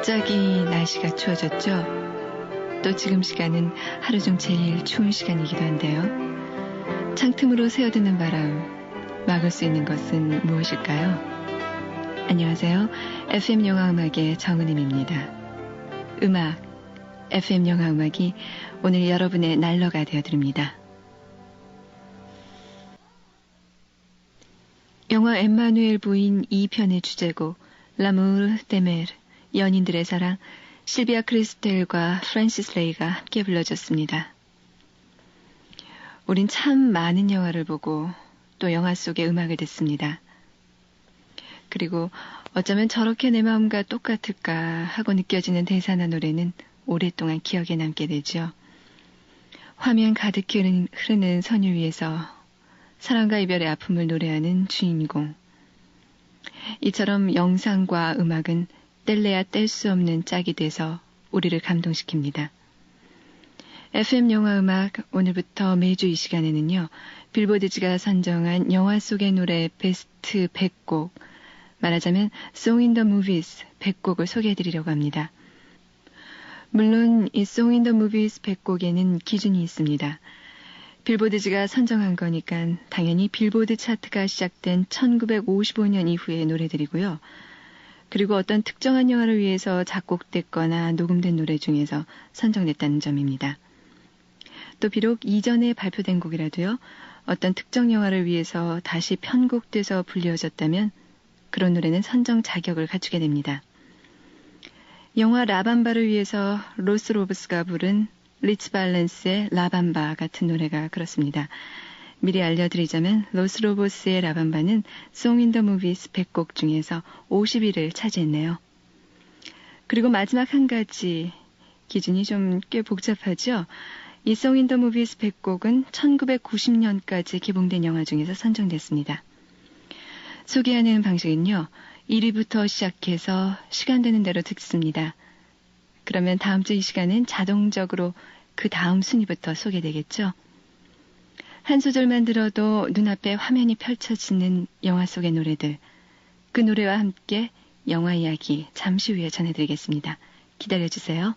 갑자기 날씨가 추워졌죠? 또 지금 시간은 하루 중 제일 추운 시간이기도 한데요. 창틈으로 새어드는 바람, 막을 수 있는 것은 무엇일까요? 안녕하세요. FM 영화음악의 정은임입니다. 음악, FM 영화음악이 오늘 여러분의 난로가 되어드립니다. 영화 엠마누엘 부인 2편의 주제곡 라무르 데메르, 연인들의 사랑, 실비아 크리스텔과 프랜시스 레이가 함께 불러줬습니다. 우린 참 많은 영화를 보고 또 영화 속의 음악을 듣습니다. 그리고 어쩌면 저렇게 내 마음과 똑같을까 하고 느껴지는 대사나 노래는 오랫동안 기억에 남게 되죠. 화면 가득히 흐르는 선율 위에서 사랑과 이별의 아픔을 노래하는 주인공. 이처럼 영상과 음악은 뗄래야 뗄 수 없는 짝이 돼서 우리를 감동시킵니다. FM 영화음악 오늘부터 매주 이 시간에는요. 빌보드지가 선정한 영화 속의 노래 베스트 100곡, 말하자면 Song in the Movies 100곡을 소개해드리려고 합니다. 물론 이 Song in the Movies 100곡에는 기준이 있습니다. 빌보드지가 선정한 거니까 당연히 빌보드 차트가 시작된 1955년 이후의 노래들이고요. 그리고 어떤 특정한 영화를 위해서 작곡됐거나 녹음된 노래 중에서 선정됐다는 점입니다. 또 비록 이전에 발표된 곡이라도요. 어떤 특정 영화를 위해서 다시 편곡돼서 불려졌다면 그런 노래는 선정 자격을 갖추게 됩니다. 영화 라밤바를 위해서 로스 로브스가 부른 리츠 발렌스의 라밤바 같은 노래가 그렇습니다. 미리 알려드리자면 로스 로보스의 라밤바는 Song in the Movies 100곡 중에서 50위를 차지했네요. 그리고 마지막 한 가지, 기준이 좀 꽤 복잡하죠? 이 Song in the Movies 100곡은 1990년까지 개봉된 영화 중에서 선정됐습니다. 소개하는 방식은요. 1위부터 시작해서 시간 되는 대로 듣습니다. 그러면 다음 주 이 시간은 자동적으로 그 다음 순위부터 소개되겠죠? 한 소절만 들어도 눈앞에 화면이 펼쳐지는 영화 속의 노래들, 그 노래와 함께 영화 이야기 잠시 후에 전해드리겠습니다. 기다려주세요.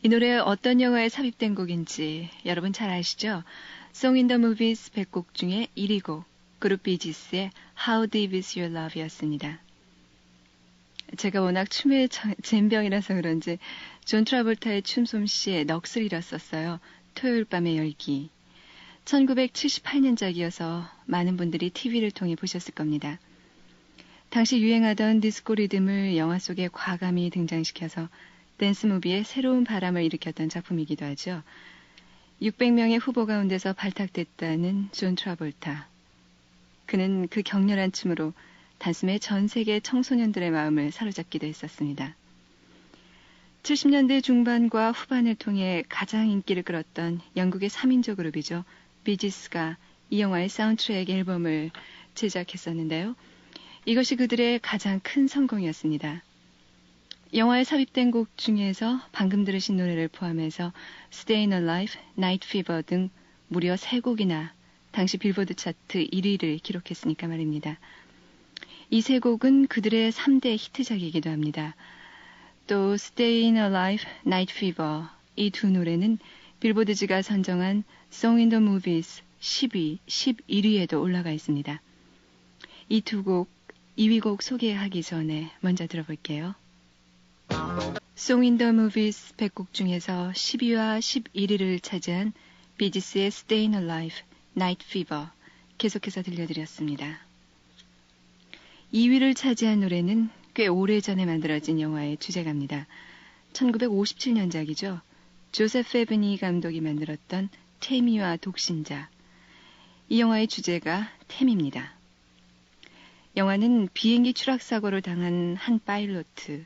이 노래 어떤 영화에 삽입된 곡인지 여러분 잘 아시죠? Song in the Movies 100곡 중에 1위 곡, 그룹 비지스의 How Deep Is Your Love였습니다. 제가 워낙 춤에 젬병이라서 그런지 존 트라볼타의 춤 솜씨에 넋을 잃었었어요. 토요일 밤의 열기. 1978년작이어서 많은 분들이 TV를 통해 보셨을 겁니다. 당시 유행하던 디스코 리듬을 영화 속에 과감히 등장시켜서 댄스 무비에 새로운 바람을 일으켰던 작품이기도 하죠. 600명의 후보 가운데서 발탁됐다는 존 트라볼타. 그는 그 격렬한 춤으로 단숨에 전 세계 청소년들의 마음을 사로잡기도 했었습니다. 70년대 중반과 후반을 통해 가장 인기를 끌었던 영국의 3인조 그룹이죠. 비지스가 이 영화의 사운드트랙 앨범을 제작했었는데요. 이것이 그들의 가장 큰 성공이었습니다. 영화에 삽입된 곡 중에서 방금 들으신 노래를 포함해서 Stayin' Alive, Night Fever 등 무려 3곡이나 당시 빌보드 차트 1위를 기록했으니까 말입니다. 이 3곡은 그들의 3대 히트작이기도 합니다. 또 Stayin' Alive, Night Fever 이 두 노래는 빌보드지가 선정한 Song in the Movies 10위, 11위에도 올라가 있습니다. 이 두 곡, 2위 곡 소개하기 전에 먼저 들어볼게요. Song in the Movies 100곡 중에서 10위와 11위를 차지한 비지스의 Stayin' Alive, Night Fever 계속해서 들려드렸습니다. 2위를 차지한 노래는 꽤 오래전에 만들어진 영화의 주제가입니다. 1957년작이죠. 조셉 페브니 감독이 만들었던 태미와 독신자. 이 영화의 주제가 태미입니다. 영화는 비행기 추락사고를 당한 한 파일로트,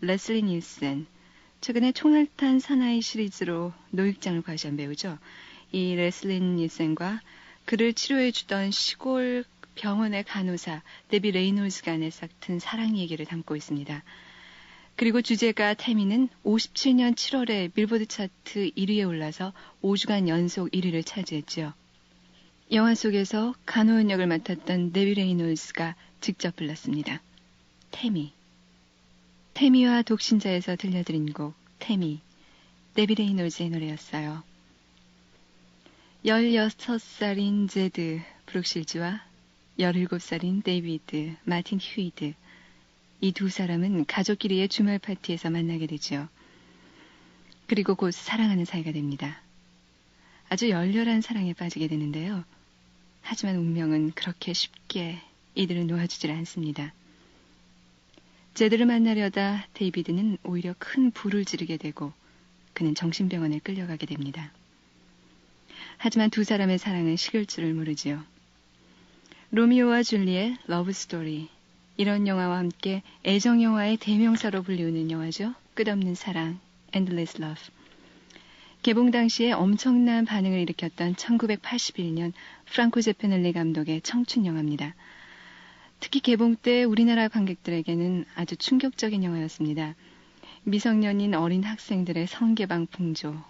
레슬리 닐슨, 최근에 총알탄 사나이 시리즈로 노익장을 과시한 배우죠. 이 레슬리 닐슨과 그를 치료해주던 시골 병원의 간호사 데비 레이놀즈 간의 싹튼 사랑 얘기를 담고 있습니다. 그리고 주제가 태미는 57년 7월에 빌보드 차트 1위에 올라서 5주간 연속 1위를 차지했죠. 영화 속에서 간호원 역을 맡았던 데비 레이놀즈가 직접 불렀습니다. 태미. 태미와 독신자에서 들려드린 곡 태미, 데비 레이놀즈의 노래였어요. 16살인 제드 브룩실즈와 17살인 데이비드 마틴 휴이드, 이 두 사람은 가족끼리의 주말 파티에서 만나게 되죠. 그리고 곧 사랑하는 사이가 됩니다. 아주 열렬한 사랑에 빠지게 되는데요. 하지만 운명은 그렇게 쉽게 이들을 놓아주질 않습니다. 제드를 만나려다 데이비드는 오히려 큰 불을 지르게 되고 그는 정신병원에 끌려가게 됩니다. 하지만 두 사람의 사랑은 식을 줄을 모르지요. 로미오와 줄리의 러브 스토리, 이런 영화와 함께 애정 영화의 대명사로 불리우는 영화죠. 끝없는 사랑, Endless Love. 개봉 당시에 엄청난 반응을 일으켰던 1981년 프랑코 제페넬리 감독의 청춘 영화입니다. 특히 개봉 때 우리나라 관객들에게는 아주 충격적인 영화였습니다. 미성년인 어린 학생들의 성개방 풍조,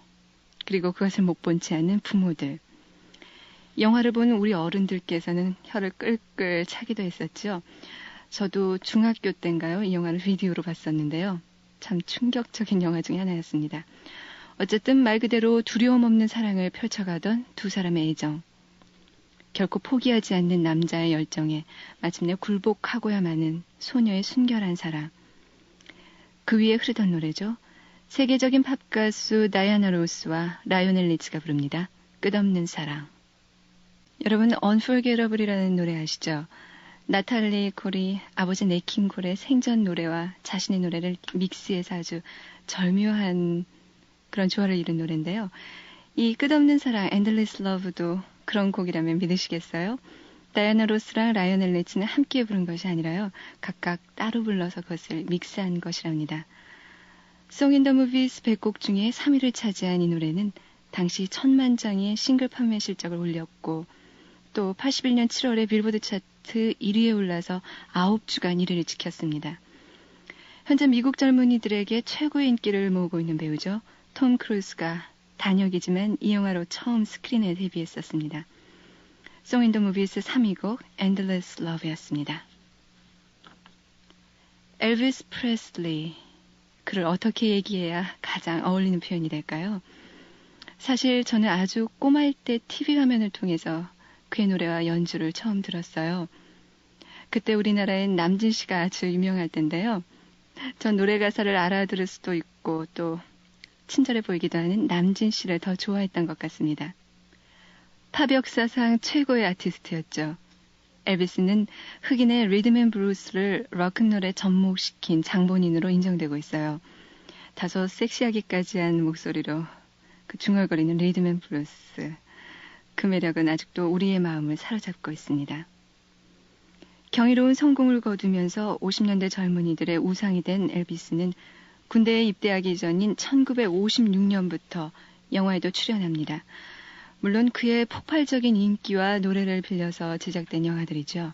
그리고 그것을 못 본 채 하는 부모들. 영화를 본 우리 어른들께서는 혀를 끌끌 차기도 했었죠. 저도 중학교 때인가요? 이 영화를 비디오로 봤었는데요. 참 충격적인 영화 중에 하나였습니다. 어쨌든 말 그대로 두려움 없는 사랑을 펼쳐가던 두 사람의 애정. 결코 포기하지 않는 남자의 열정에 마침내 굴복하고야마는 소녀의 순결한 사랑. 그 위에 흐르던 노래죠. 세계적인 팝 가수 다이아나 로스와 라이오넬 리치가 부릅니다. 끝없는 사랑. 여러분, Unforgettable이라는 노래 아시죠? 나탈리 콜이 아버지 네킹 콜의 생전 노래와 자신의 노래를 믹스해서 아주 절묘한 그런 조화를 이룬 노래인데요. 이 끝없는 사랑, Endless Love도 그런 곡이라면 믿으시겠어요? 다이아나 로스랑 라이오넬 리치는 함께 부른 것이 아니라요. 각각 따로 불러서 그것을 믹스한 것이랍니다. Song in the Movies 100곡 중에 3위를 차지한 이 노래는 당시 1000만 장의 싱글 판매 실적을 올렸고 또 81년 7월에 빌보드 차트 1위에 올라서 9주간 1위를 지켰습니다. 현재 미국 젊은이들에게 최고의 인기를 모으고 있는 배우죠. 톰 크루즈가 단역이지만 이 영화로 처음 스크린에 데뷔했었습니다. Song in the Movies 3위 곡 Endless Love였습니다. 엘비스 프레슬리, 그를 어떻게 얘기해야 가장 어울리는 표현이 될까요? 사실 저는 아주 꼬마일 때 TV 화면을 통해서 그의 노래와 연주를 처음 들었어요. 그때 우리나라엔 남진 씨가 아주 유명할 텐데요. 전 노래 가사를 알아들을 수도 있고 또 친절해 보이기도 하는 남진 씨를 더 좋아했던 것 같습니다. 팝 역사상 최고의 아티스트였죠. 엘비스는 흑인의 리듬 앤 블루스를 록앤롤에 접목시킨 장본인으로 인정되고 있어요. 다소 섹시하기까지 한 목소리로 그 중얼거리는 리듬 앤 블루스, 그 매력은 아직도 우리의 마음을 사로잡고 있습니다. 경이로운 성공을 거두면서 50년대 젊은이들의 우상이 된 엘비스는 군대에 입대하기 전인 1956년부터 영화에도 출연합니다. 물론 그의 폭발적인 인기와 노래를 빌려서 제작된 영화들이죠.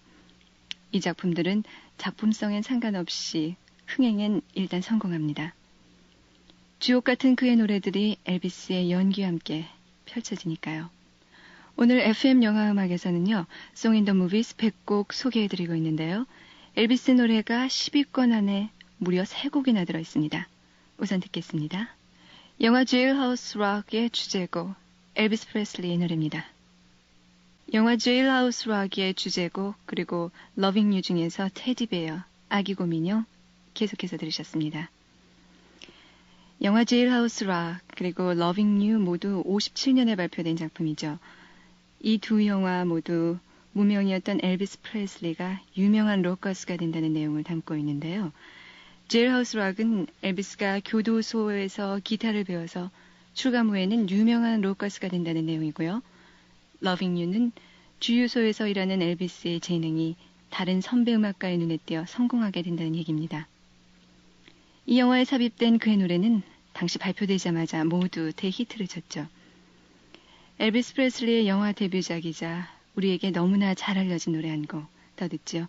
이 작품들은 작품성엔 상관없이 흥행엔 일단 성공합니다. 주옥 같은 그의 노래들이 엘비스의 연기와 함께 펼쳐지니까요. 오늘 FM 영화음악에서는요. Song in the Movies 100곡 소개해드리고 있는데요. 엘비스 노래가 10위권 안에 무려 3곡이나 들어있습니다. 우선 듣겠습니다. 영화 제일하우스 락의 주제곡 엘비스 프레슬리의 노래입니다. 영화 제일하우스 락의 주제곡 그리고 러빙 유 중에서 테디베어, 아기곰인형 계속해서 들으셨습니다. 영화 제일하우스 락 그리고 러빙 유 모두 57년에 발표된 작품이죠. 이 두 영화 모두 무명이었던 엘비스 프레슬리가 유명한 록 가수가 된다는 내용을 담고 있는데요. 제일하우스 락은 엘비스가 교도소에서 기타를 배워서 출감 후에는 유명한 록 가수가 된다는 내용이고요. 러빙 유는 주유소에서 일하는 엘비스의 재능이 다른 선배 음악가의 눈에 띄어 성공하게 된다는 얘기입니다. 이 영화에 삽입된 그의 노래는 당시 발표되자마자 모두 대히트를 쳤죠. 엘비스 프레슬리의 영화 데뷔작이자 우리에게 너무나 잘 알려진 노래 한 곡 더 듣죠.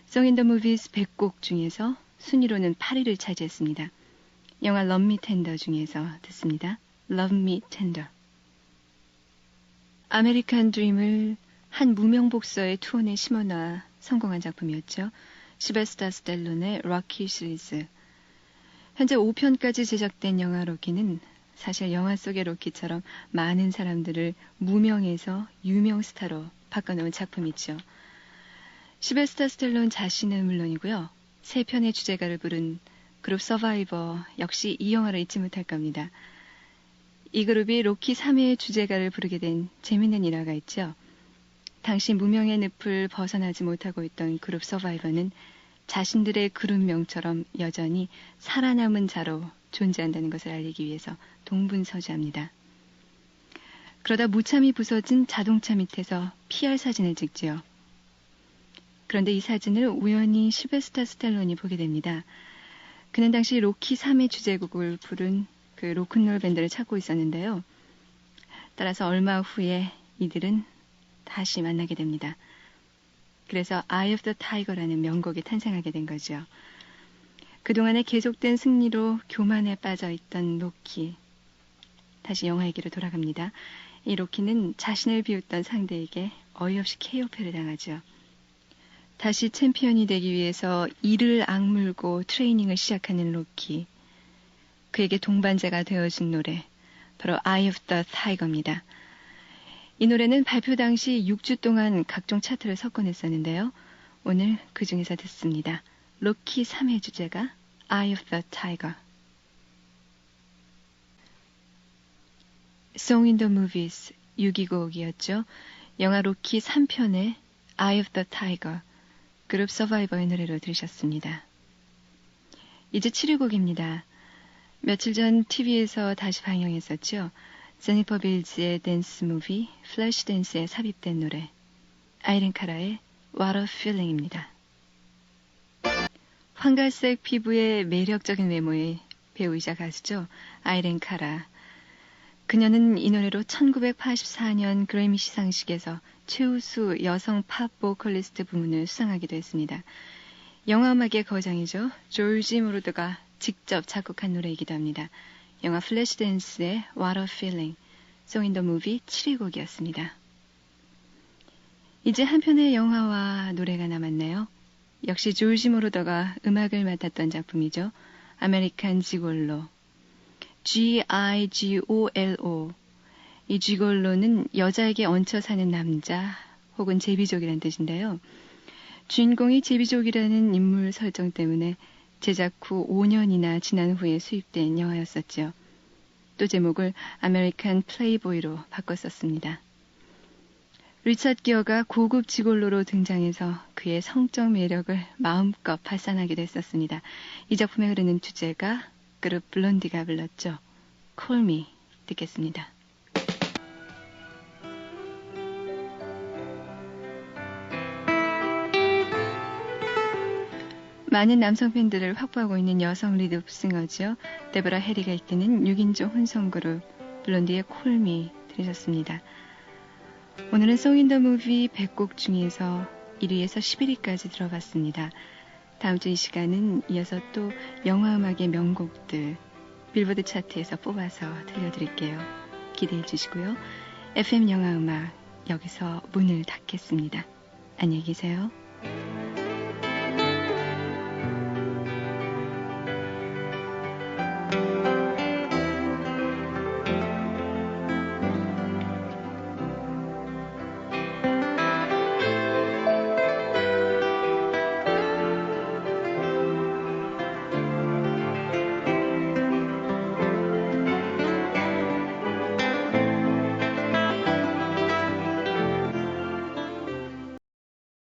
Song in the Movies 100곡 중에서 순위로는 8위를 차지했습니다. 영화 Love Me Tender 중에서 듣습니다. Love Me Tender. 아메리칸 드림을 한 무명복서의 투혼에 심어놔 성공한 작품이었죠. 시베스타 스텔론의 럭키 시리즈. 현재 5편까지 제작된 영화 로키는 사실 영화 속의 로키처럼 많은 사람들을 무명에서 유명 스타로 바꿔놓은 작품이죠. 시베스타 스텔론 자신은 물론이고요. 3편의 주제가를 부른 그룹 서바이버 역시 이 영화를 잊지 못할 겁니다. 이 그룹이 로키 3회의 주제가를 부르게 된 재밌는 일화가 있죠. 당시 무명의 늪을 벗어나지 못하고 있던 그룹 서바이버는 자신들의 그룹명처럼 여전히 살아남은 자로 존재한다는 것을 알리기 위해서 동분서주합니다. 그러다 무참히 부서진 자동차 밑에서 PR 사진을 찍지요. 그런데 이 사진을 우연히 실베스타 스텔론이 보게 됩니다. 그는 당시 로키 3의 주제곡을 부른 그 로큰롤 밴드를 찾고 있었는데요. 따라서 얼마 후에 이들은 다시 만나게 됩니다. 그래서 Eye of the Tiger라는 명곡이 탄생하게 된 거죠. 그동안의 계속된 승리로 교만에 빠져있던 로키. 다시 영화에게로 돌아갑니다. 이 로키는 자신을 비웃던 상대에게 어이없이 KO패를 당하죠. 다시 챔피언이 되기 위해서 이를 악물고 트레이닝을 시작하는 로키. 그에게 동반자가 되어준 노래, 바로 Eye of the Tiger입니다. 이 노래는 발표 당시 6주 동안 각종 차트를 석권했었는데요. 오늘 그 중에서 듣습니다. 로키 3의 주제가 Eye of the Tiger. Song in the Movies 6위곡이었죠. 영화 로키 3편의 Eye of the Tiger, 그룹 서바이버의 노래로 들으셨습니다. 이제 7위곡입니다. 며칠 전 TV에서 다시 방영했었죠. 제니퍼 빌즈의 댄스 무비 플래시 댄스에 삽입된 노래, 아이린 카라의 What a Feeling입니다. 황갈색 피부의 매력적인 외모의 배우이자 가수죠. 아이린 카라. 그녀는 이 노래로 1984년 그래미 시상식에서 최우수 여성 팝 보컬리스트 부문을 수상하기도 했습니다. 영화음악의 거장이죠. 조지 모르드가 직접 작곡한 노래이기도 합니다. 영화 플래시 댄스의 What a Feeling, Song in the Movie 7위 곡이었습니다. 이제 한 편의 영화와 노래가 남았네요. 역시 조지 모르더가 음악을 맡았던 작품이죠. 아메리칸 지골로. Gigolo. 이 쥐골로는 여자에게 얹혀 사는 남자 혹은 제비족이란 뜻인데요. 주인공이 제비족이라는 인물 설정 때문에 제작 후 5년이나 지난 후에 수입된 영화였었죠. 또 제목을 아메리칸 플레이보이로 바꿨었습니다. 리차드 기어가 고급 지골로로 등장해서 그의 성적 매력을 마음껏 발산하기도 했었습니다. 이 작품에 흐르는 주제가 그룹 블론디가 불렀죠. Call Me 듣겠습니다. 많은 남성 팬들을 확보하고 있는 여성 리드 싱어죠. 데보라 해리가 이끄는 6인조 혼성 그룹 블론디의 Call Me 들으셨습니다. 오늘은 Song in the Movie 100곡 중에서 1위에서 11위까지 들어봤습니다. 다음 주 이 시간은 이어서 또 영화음악의 명곡들 빌보드 차트에서 뽑아서 들려드릴게요. 기대해 주시고요. FM 영화음악 여기서 문을 닫겠습니다. 안녕히 계세요.